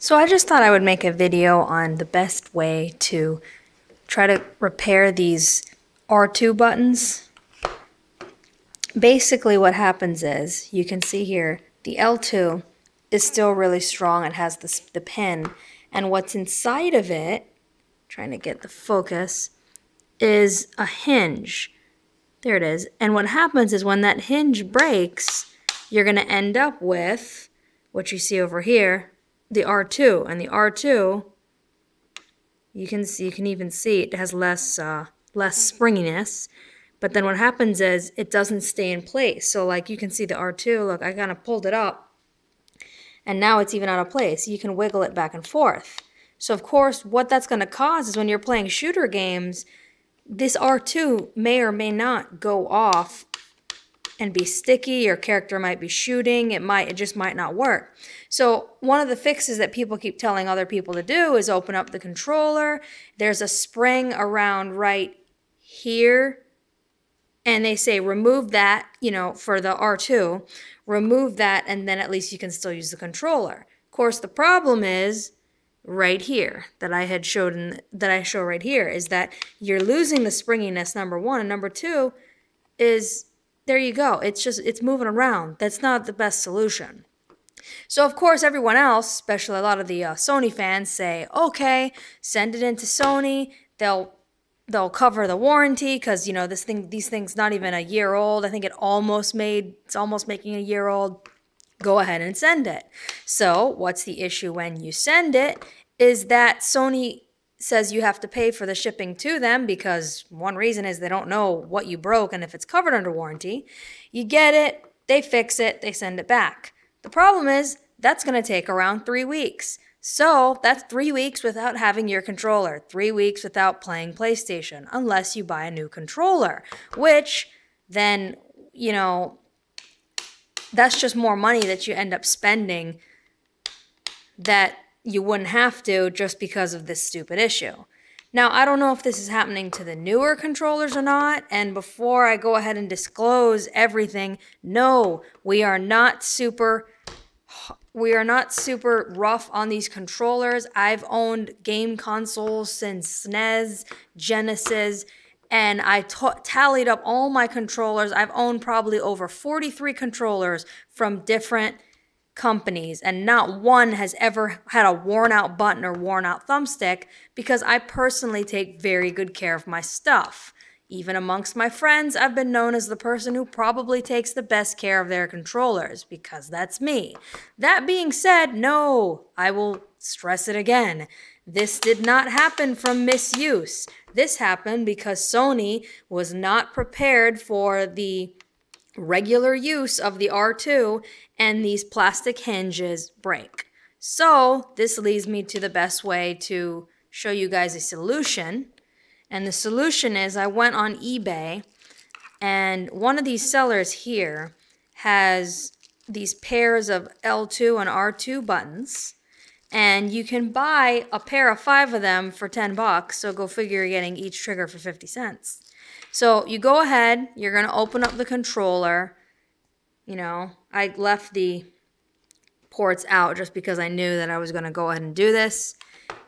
So I just thought I would make a video on the best way to try to repair these R2 buttons. Basically what happens is, you can see here, the L2 is still really strong. It has the pin, and what's inside of it, trying to get the focus, is a hinge. There it is. And what happens is when that hinge breaks, you're going to end up with what you see over here, the R2. And the R2, you can even see it has less springiness. But then what happens is it doesn't stay in place. So like you can see the R2, look, I kind of pulled it up, and now it's even out of place. You can wiggle it back and forth. So of course, what that's going to cause is when you're playing shooter games, this R2 may or may not go off and be sticky. Your character might be shooting. It just might not work. So one of the fixes that people keep telling other people to do is open up the controller. There's a spring around right here, and they say remove that, for the R2, remove that, and then at least you can still use the controller. Of course, the problem is right here that I show right here is that you're losing the springiness, number one, and number two is, there you go, it's moving around. That's not the best solution. So of course everyone else, especially a lot of the Sony fans, say, okay, send it into Sony, they'll cover the warranty, because these things not even a year old. I think it's almost making a year old. Go ahead and send it. So what's the issue when you send it is that Sony says you have to pay for the shipping to them, because one reason is they don't know what you broke and if it's covered under warranty. You get it, they fix it, they send it back. The problem is that's going to take around 3 weeks. So that's 3 weeks without having your controller, 3 weeks without playing PlayStation, unless you buy a new controller, which then, that's just more money that you end up spending that you wouldn't have to just because of this stupid issue. Now, I don't know if this is happening to the newer controllers or not, and before I go ahead and disclose everything, no, we are not super rough on these controllers. I've owned game consoles since SNES, Genesis, and I tallied up all my controllers. I've owned probably over 43 controllers from different companies, and not one has ever had a worn out button or worn out thumbstick, because I personally take very good care of my stuff. Even amongst my friends, I've been known as the person who probably takes the best care of their controllers, because that's me. That being said, no, I will stress it again. This did not happen from misuse. This happened because Sony was not prepared for the regular use of the R2, and these plastic hinges break. So this leads me to the best way to show you guys a solution. And the solution is, I went on eBay, and one of these sellers here has these pairs of L2 and R2 buttons, and you can buy a pair of 5 of them for 10 bucks. So go figure, you're getting each trigger for 50 cents. So you go ahead, you're going to open up the controller. I left the ports out just because I knew that I was going to go ahead and do this.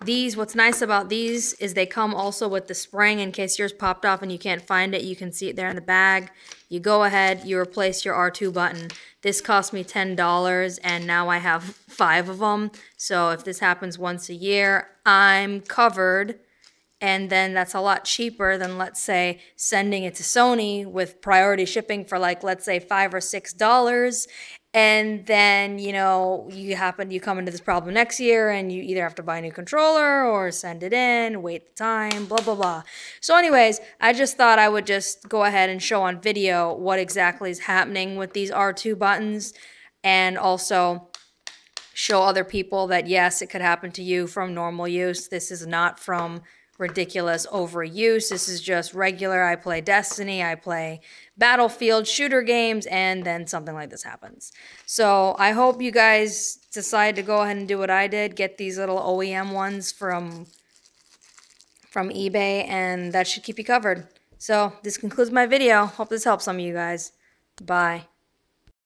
What's nice about these is they come also with the spring in case yours popped off and you can't find it. You can see it there in the bag. You go ahead, you replace your R2 button. This cost me $10, and now I have 5 of them. So if this happens once a year, I'm covered. And then that's a lot cheaper than, let's say, sending it to Sony with priority shipping for, like, let's say $5 or $6. And then, you come into this problem next year, and you either have to buy a new controller or send it in, wait the time, blah, blah, blah. So anyways, I just thought I would just go ahead and show on video what exactly is happening with these R2 buttons, and also show other people that, yes, it could happen to you from normal use. This is not from ridiculous overuse. This is just regular. I play Destiny, I play Battlefield shooter games, and then something like this happens. So I hope you guys decide to go ahead and do what I did, get these little OEM ones from eBay, and that should keep you covered. So this concludes my video. Hope this helps some of you guys. Bye.